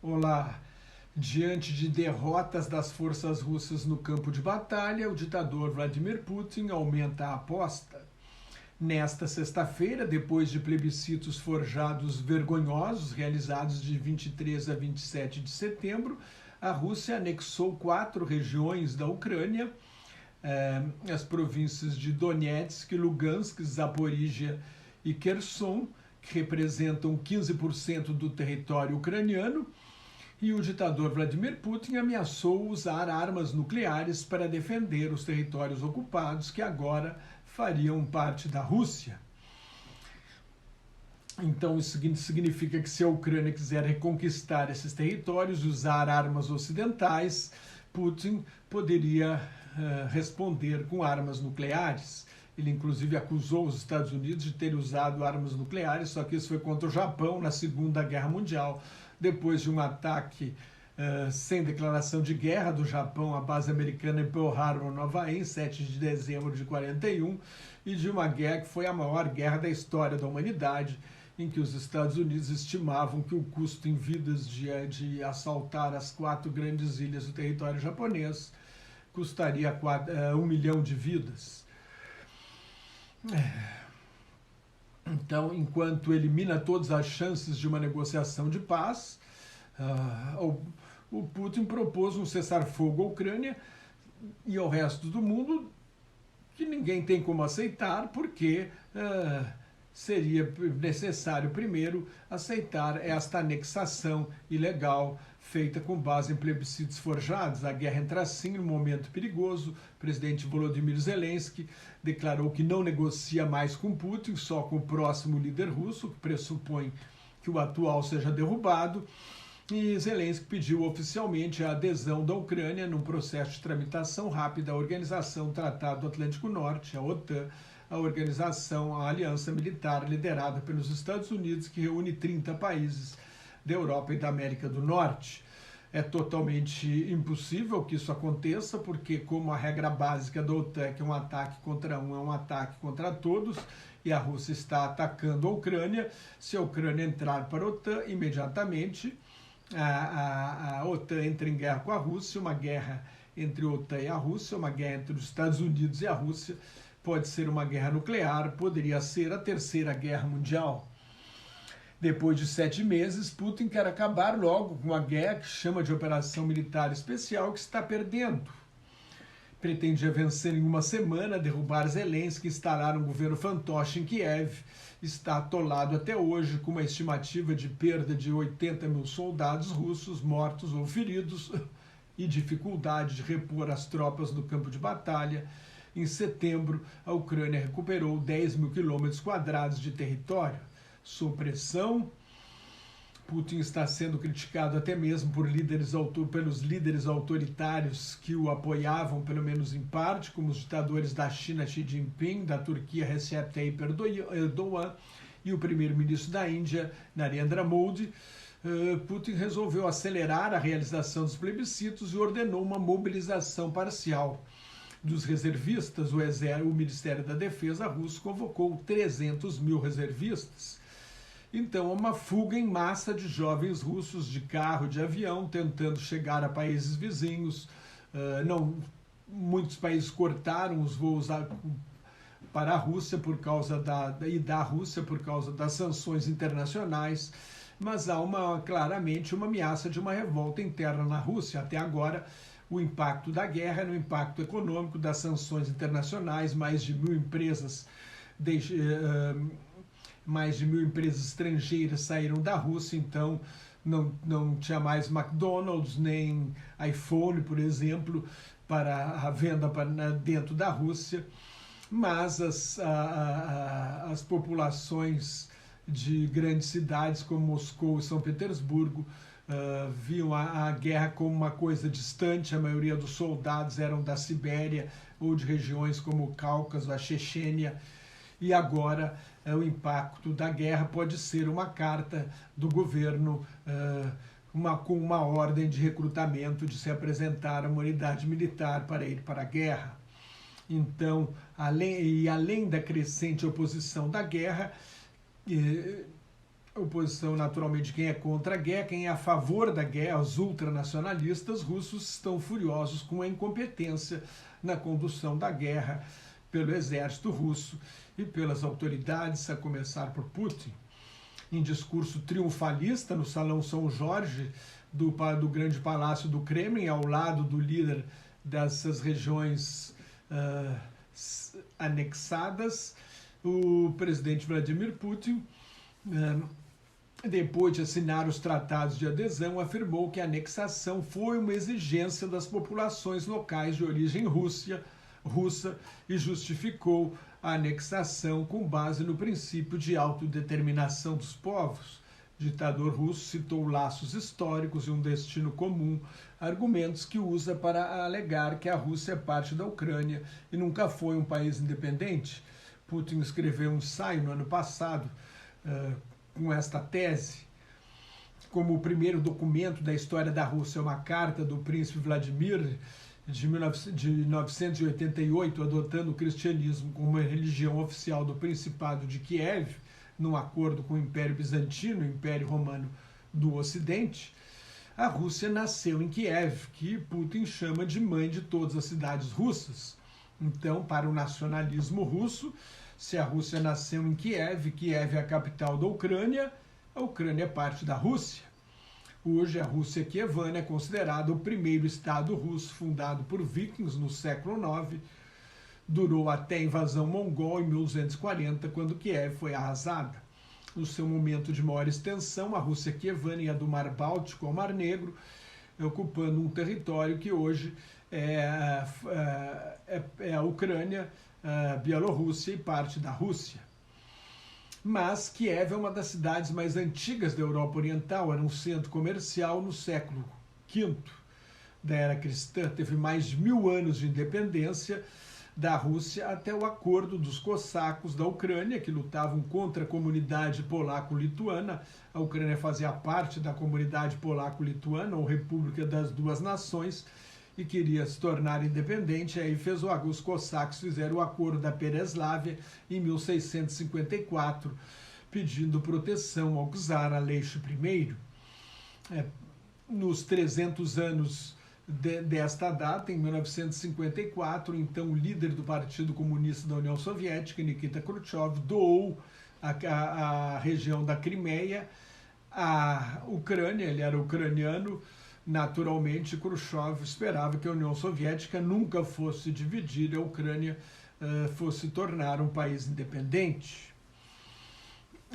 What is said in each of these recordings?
Olá. Diante de derrotas das forças russas no campo de batalha, o ditador Vladimir Putin aumenta a aposta. Nesta sexta-feira, depois de plebiscitos forjados vergonhosos realizados de 23 a 27 de setembro, a Rússia anexou 4 regiões da Ucrânia, as províncias de Donetsk, Lugansk, Zaporígia e Kherson, que representam 15% do território ucraniano, e o ditador Vladimir Putin ameaçou usar armas nucleares para defender os territórios ocupados, que agora fariam parte da Rússia. Então, isso significa que se a Ucrânia quiser reconquistar esses territórios e usar armas ocidentais, Putin poderia responder com armas nucleares. Ele, inclusive, acusou os Estados Unidos de ter usado armas nucleares, só que isso foi contra o Japão na Segunda Guerra Mundial, depois de um ataque sem declaração de guerra do Japão à base americana em Pearl Harbor, no Havaí, em 7 de dezembro de 41, e de uma guerra que foi a maior guerra da história da humanidade, em que os Estados Unidos estimavam que o custo em vidas de assaltar as 4 grandes ilhas do território japonês custaria 1 milhão de vidas. Então, enquanto elimina todas as chances de uma negociação de paz, o Putin propôs um cessar-fogo à Ucrânia e ao resto do mundo, que ninguém tem como aceitar, porque seria necessário primeiro aceitar esta anexação ilegal feita com base em plebiscitos forjados. A guerra entra assim num momento perigoso. O presidente Volodymyr Zelensky declarou que não negocia mais com Putin, só com o próximo líder russo, que pressupõe que o atual seja derrubado. E Zelensky pediu oficialmente a adesão da Ucrânia num processo de tramitação rápida à Organização Tratado do Atlântico Norte, a OTAN, a aliança militar liderada pelos Estados Unidos, que reúne 30 países da Europa e da América do Norte. É totalmente impossível que isso aconteça, porque como a regra básica da OTAN é que um ataque contra um é um ataque contra todos, e a Rússia está atacando a Ucrânia, se a Ucrânia entrar para a OTAN, imediatamente a OTAN entra em guerra com a Rússia, uma guerra entre a OTAN e a Rússia, uma guerra entre os Estados Unidos e a Rússia, pode ser uma guerra nuclear, poderia ser a Terceira Guerra Mundial. Depois de 7 meses, Putin quer acabar logo com a guerra que chama de Operação Militar Especial, que está perdendo. Pretendia vencer em uma semana, derrubar Zelensky e instalar um governo fantoche em Kiev. Está atolado até hoje, com uma estimativa de perda de 80 mil soldados russos mortos ou feridos e dificuldade de repor as tropas no campo de batalha. Em setembro, a Ucrânia recuperou 10 mil quilômetros quadrados de território. Sob pressão, Putin está sendo criticado até mesmo pelos líderes autoritários que o apoiavam, pelo menos em parte, como os ditadores da China, Xi Jinping, da Turquia, Recep Tayyip Erdogan, e o primeiro-ministro da Índia, Narendra Modi. Putin resolveu acelerar a realização dos plebiscitos e ordenou uma mobilização parcial dos reservistas. O Ministério da Defesa russo convocou 300 mil reservistas. Então, uma fuga em massa de jovens russos de carro, de avião, tentando chegar a países vizinhos. Muitos países cortaram os voos para a Rússia da Rússia por causa das sanções internacionais, mas há claramente uma ameaça de uma revolta interna na Rússia. Até agora, o impacto da guerra no impacto econômico das sanções internacionais, mais de 1.000 empresas estrangeiras saíram da Rússia, então não tinha mais McDonald's nem iPhone, por exemplo, para a venda dentro da Rússia, mas as populações de grandes cidades como Moscou e São Petersburgo viam a guerra como uma coisa distante. A maioria dos soldados eram da Sibéria ou de regiões como o Cáucaso, a Chechênia, e agora o impacto da guerra pode ser uma carta do governo com uma ordem de recrutamento de se apresentar a uma unidade militar para ir para a guerra. Então, além da crescente oposição da guerra, oposição naturalmente quem é contra a guerra, quem é a favor da guerra, os ultranacionalistas russos estão furiosos com a incompetência na condução da guerra pelo exército russo e pelas autoridades, a começar por Putin. Em discurso triunfalista no Salão São Jorge do grande palácio do Kremlin, ao lado do líder dessas regiões anexadas, o presidente Vladimir Putin, depois de assinar os tratados de adesão, afirmou que a anexação foi uma exigência das populações locais de origem russa e justificou a anexação com base no princípio de autodeterminação dos povos. O ditador russo citou laços históricos e um destino comum, argumentos que usa para alegar que a Rússia é parte da Ucrânia e nunca foi um país independente. Putin escreveu um ensaio no ano passado com esta tese. Como o primeiro documento da história da Rússia é uma carta do príncipe Vladimir de 1988, adotando o cristianismo como religião oficial do Principado de Kiev, num acordo com o Império Bizantino, o Império Romano do Ocidente, a Rússia nasceu em Kiev, que Putin chama de mãe de todas as cidades russas. Então, para o nacionalismo russo, se a Rússia nasceu em Kiev, Kiev é a capital da Ucrânia, a Ucrânia é parte da Rússia. Hoje, a Rússia kievana é considerada o primeiro estado russo fundado por vikings no século IX. Durou até a invasão mongol em 1240, quando Kiev foi arrasada. No seu momento de maior extensão, a Rússia kievana ia do Mar Báltico ao Mar Negro, ocupando um território que hoje é a Ucrânia, a Bielorrússia e parte da Rússia. Mas Kiev é uma das cidades mais antigas da Europa Oriental, era um centro comercial no século V da era cristã, teve mais de 1000 anos de independência da Rússia até o acordo dos cossacos da Ucrânia, que lutavam contra a comunidade polaco-lituana. A Ucrânia fazia parte da comunidade polaco-lituana, ou República das Duas Nações, e queria se tornar independente. Aí os cossacos fizeram o acordo da Pereslávia em 1654, pedindo proteção ao czar Aleixo I. Nos 300 anos desta data, em 1954, então o líder do Partido Comunista da União Soviética, Nikita Khrushchev, doou a região da Crimeia à Ucrânia. Ele era ucraniano. Naturalmente, Khrushchev esperava que a União Soviética nunca fosse dividir e a Ucrânia fosse tornar um país independente.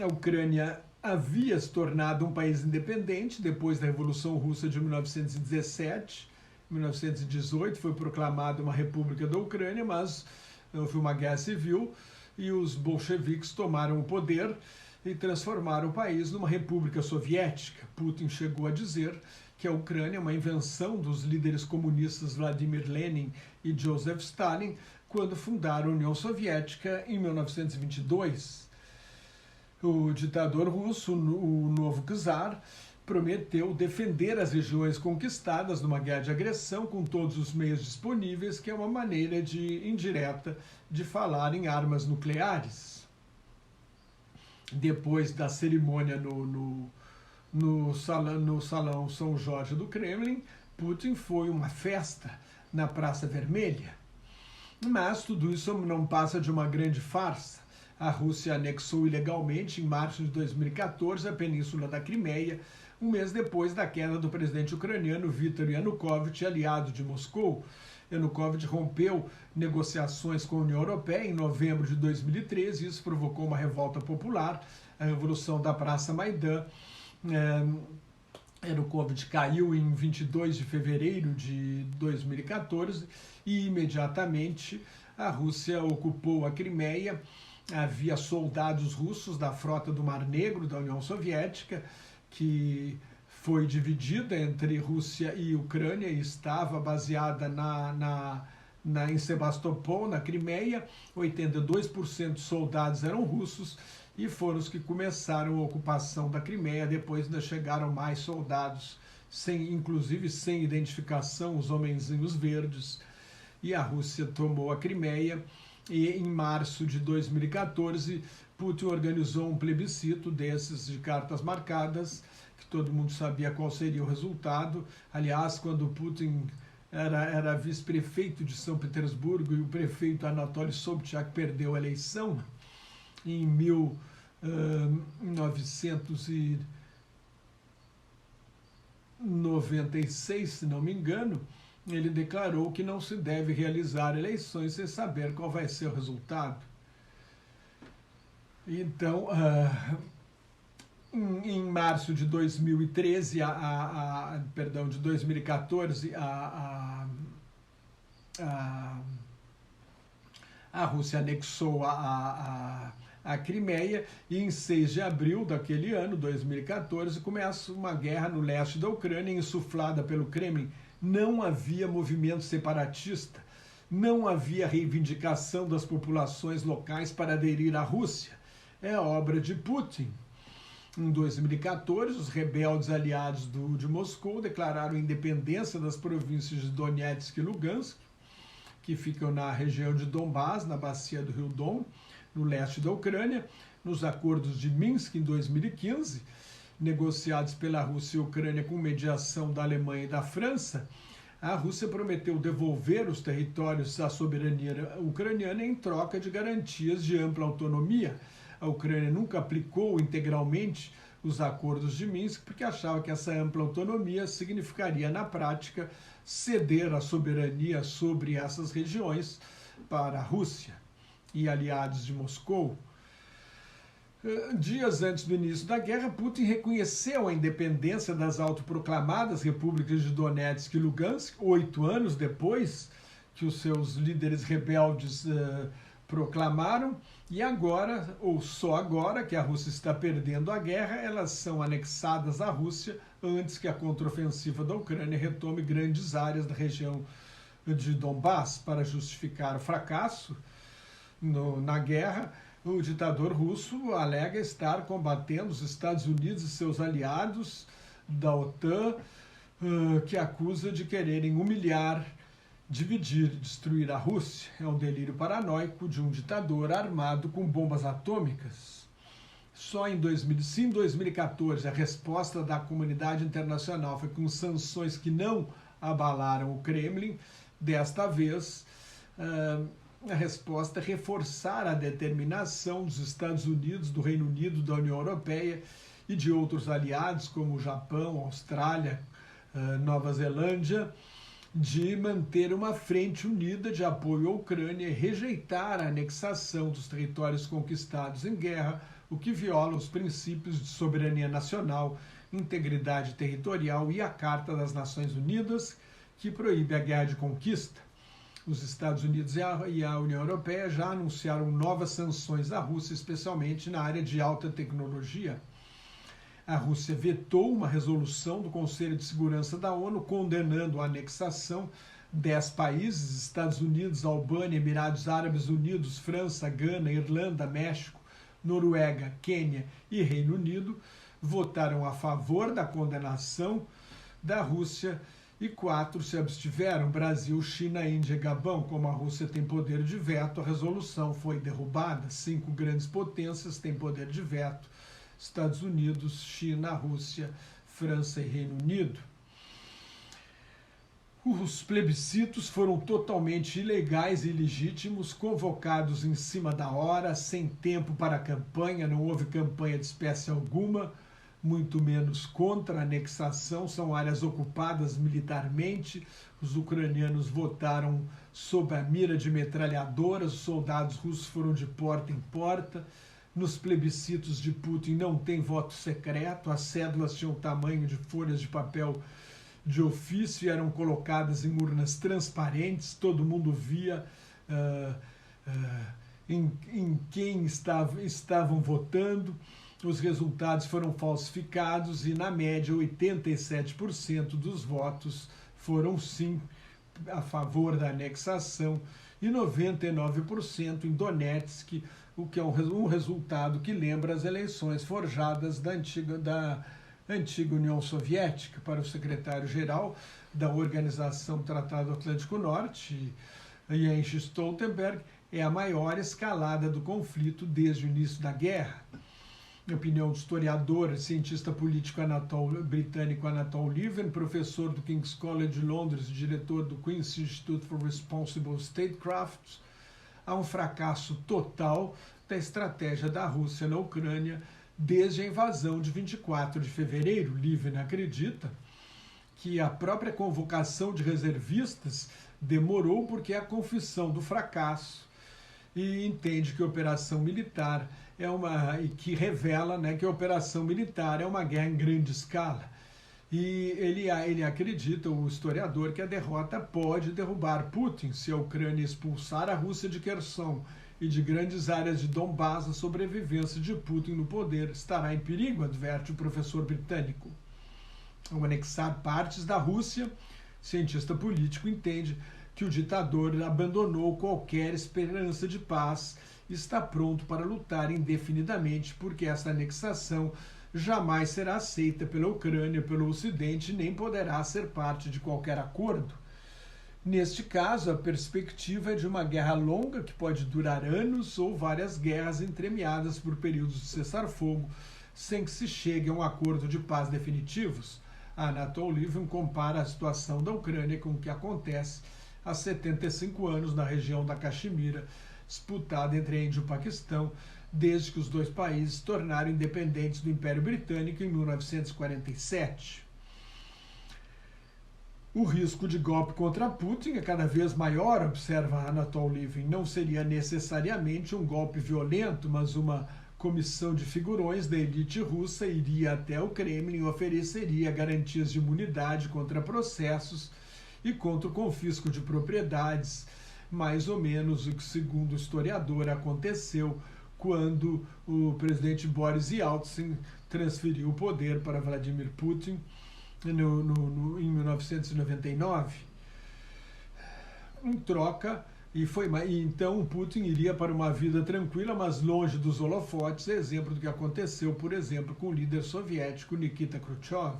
A Ucrânia havia se tornado um país independente depois da Revolução Russa de 1917. Em 1918 foi proclamada uma República da Ucrânia, mas houve uma guerra civil e os bolcheviques tomaram o poder e transformaram o país numa república soviética. Putin chegou a dizer que a Ucrânia é uma invenção dos líderes comunistas Vladimir Lenin e Joseph Stalin quando fundaram a União Soviética em 1922. O ditador russo, o novo czar, prometeu defender as regiões conquistadas numa guerra de agressão com todos os meios disponíveis, que é uma maneira indireta de falar em armas nucleares. Depois da cerimônia no Salão São Jorge do Kremlin, Putin foi uma festa na Praça Vermelha. Mas tudo isso não passa de uma grande farsa. A Rússia anexou ilegalmente, em março de 2014, a península da Crimeia, um mês depois da queda do presidente ucraniano Viktor Yanukovych, aliado de Moscou. Yanukovych rompeu negociações com a União Europeia em novembro de 2013, isso provocou uma revolta popular, a Revolução da Praça Maidan. Yanukovych caiu em 22 de fevereiro de 2014 e imediatamente a Rússia ocupou a Crimeia. Havia soldados russos da frota do Mar Negro da União Soviética, que foi dividida entre Rússia e Ucrânia e estava baseada em Sebastopol, na Crimeia. 82% dos soldados eram russos e foram os que começaram a ocupação da Crimeia. Depois ainda chegaram mais soldados, inclusive sem identificação, os homenzinhos verdes, e a Rússia tomou a Crimeia. E em março de 2014, Putin organizou um plebiscito desses de cartas marcadas, que todo mundo sabia qual seria o resultado. Aliás, quando Putin era vice-prefeito de São Petersburgo e o prefeito Anatoly Sobchak perdeu a eleição em 1996, se não me engano, ele declarou que não se deve realizar eleições sem saber qual vai ser o resultado. Então, em março de 2013, de 2014, a Rússia anexou a Crimeia e em 6 de abril daquele ano, 2014, começa uma guerra no leste da Ucrânia insuflada pelo Kremlin. Não havia movimento separatista, não havia reivindicação das populações locais para aderir à Rússia. É obra de Putin. Em 2014, os rebeldes aliados de Moscou declararam a independência das províncias de Donetsk e Lugansk, que ficam na região de Donbás, na bacia do rio Don, no leste da Ucrânia. Nos acordos de Minsk, em 2015, negociados pela Rússia e Ucrânia com mediação da Alemanha e da França, a Rússia prometeu devolver os territórios à soberania ucraniana em troca de garantias de ampla autonomia. A Ucrânia nunca aplicou integralmente os acordos de Minsk porque achava que essa ampla autonomia significaria, na prática, ceder a soberania sobre essas regiões para a Rússia e aliados de Moscou. Dias antes do início da guerra, Putin reconheceu a independência das autoproclamadas repúblicas de Donetsk e Lugansk, 8 anos depois que os seus líderes rebeldes proclamaram, e agora, ou só agora, que a Rússia está perdendo a guerra, elas são anexadas à Rússia antes que a contraofensiva da Ucrânia retome grandes áreas da região de Donbás. Para justificar o fracasso na guerra, o ditador russo alega estar combatendo os Estados Unidos e seus aliados da OTAN, que acusa de quererem humilhar, dividir, destruir a Rússia. É um delírio paranoico de um ditador armado com bombas atômicas. Só em 2014, a resposta da comunidade internacional foi com sanções que não abalaram o Kremlin. Desta vez, a resposta é reforçar a determinação dos Estados Unidos, do Reino Unido, da União Europeia e de outros aliados, como o Japão, Austrália, Nova Zelândia, de manter uma frente unida de apoio à Ucrânia e rejeitar a anexação dos territórios conquistados em guerra, o que viola os princípios de soberania nacional, integridade territorial e a Carta das Nações Unidas, que proíbe a guerra de conquista. Os Estados Unidos e a União Europeia já anunciaram novas sanções à Rússia, especialmente na área de alta tecnologia. A Rússia vetou uma resolução do Conselho de Segurança da ONU condenando a anexação. 10 países, Estados Unidos, Albânia, Emirados Árabes Unidos, França, Gana, Irlanda, México, Noruega, Quênia e Reino Unido, votaram a favor da condenação da Rússia e 4 se abstiveram: Brasil, China, Índia e Gabão. Como a Rússia tem poder de veto, a resolução foi derrubada. 5 grandes potências têm poder de veto: Estados Unidos, China, Rússia, França e Reino Unido. Os plebiscitos foram totalmente ilegais e ilegítimos, convocados em cima da hora, sem tempo para a campanha. Não houve campanha de espécie alguma, muito menos contra a anexação. São áreas ocupadas militarmente. Os ucranianos votaram sob a mira de metralhadoras, os soldados russos foram de porta em porta. Nos plebiscitos de Putin não tem voto secreto, as cédulas tinham o tamanho de folhas de papel de ofício e eram colocadas em urnas transparentes, todo mundo via em quem estavam votando. Os resultados foram falsificados e, na média, 87% dos votos foram sim a favor da anexação e 99% em Donetsk, o que é um resultado que lembra as eleições forjadas da antiga União Soviética. Para o secretário-geral da Organização do Tratado Atlântico Norte, Jens Stoltenberg, é a maior escalada do conflito desde o início da guerra. Na opinião do historiador, cientista político britânico Anatole Lieven, professor do King's College de Londres e diretor do Queen's Institute for Responsible Statecraft, há um fracasso total da estratégia da Rússia na Ucrânia desde a invasão de 24 de fevereiro. Lieven acredita que a própria convocação de reservistas demorou porque é a confissão do fracasso e entende que a operação militar e que revela, né, que a operação militar é uma guerra em grande escala. E ele acredita, o historiador, que a derrota pode derrubar Putin se a Ucrânia expulsar a Rússia de Kherson e de grandes áreas de Donbass. A sobrevivência de Putin no poder estará em perigo, adverte o professor britânico. Ao anexar partes da Rússia, o cientista político entende que o ditador abandonou qualquer esperança de paz e está pronto para lutar indefinidamente, porque essa anexação jamais será aceita pela Ucrânia, pelo Ocidente, nem poderá ser parte de qualquer acordo. Neste caso, a perspectiva é de uma guerra longa, que pode durar anos, ou várias guerras entremeadas por períodos de cessar-fogo, sem que se chegue a um acordo de paz definitivos. Anatole Lieven compara a situação da Ucrânia com o que acontece há 75 anos na região da Caxemira, disputada entre a Índia e o Paquistão, desde que os dois países se tornaram independentes do Império Britânico em 1947. O risco de golpe contra Putin é cada vez maior, observa Anatole Lieven. Não seria necessariamente um golpe violento, mas uma comissão de figurões da elite russa iria até o Kremlin e ofereceria garantias de imunidade contra processos e contra o confisco de propriedades, mais ou menos o que, segundo o historiador, aconteceu quando o presidente Boris Yeltsin transferiu o poder para Vladimir Putin em 1999. Em troca, então Putin iria para uma vida tranquila, mas longe dos holofotes, exemplo do que aconteceu, por exemplo, com o líder soviético Nikita Khrushchev.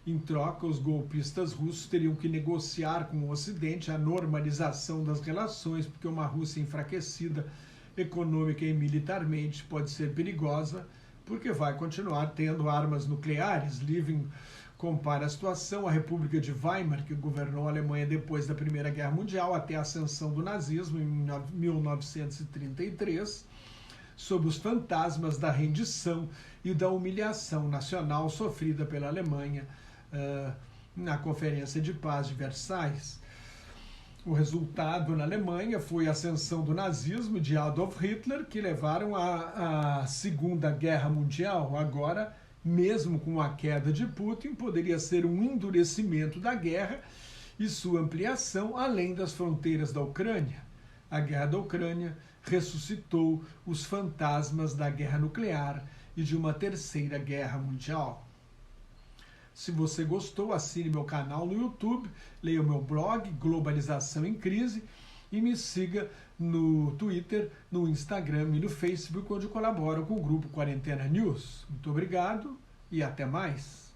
Em troca, os golpistas russos teriam que negociar com o Ocidente a normalização das relações, porque uma Rússia enfraquecida econômica e militarmente pode ser perigosa, porque vai continuar tendo armas nucleares. Lieven compara a situação à República de Weimar, que governou a Alemanha depois da Primeira Guerra Mundial, até a ascensão do nazismo em 1933, sob os fantasmas da rendição e da humilhação nacional sofrida pela Alemanha na Conferência de Paz de Versailles. O resultado na Alemanha foi a ascensão do nazismo de Adolf Hitler, que levaram à Segunda Guerra Mundial. Agora, mesmo com a queda de Putin, poderia ser um endurecimento da guerra e sua ampliação além das fronteiras da Ucrânia. A guerra da Ucrânia ressuscitou os fantasmas da guerra nuclear e de uma terceira guerra mundial. Se você gostou, assine meu canal no YouTube, leia o meu blog Globalização em Crise e me siga no Twitter, no Instagram e no Facebook, onde colaboro com o grupo Quarentena News. Muito obrigado e até mais.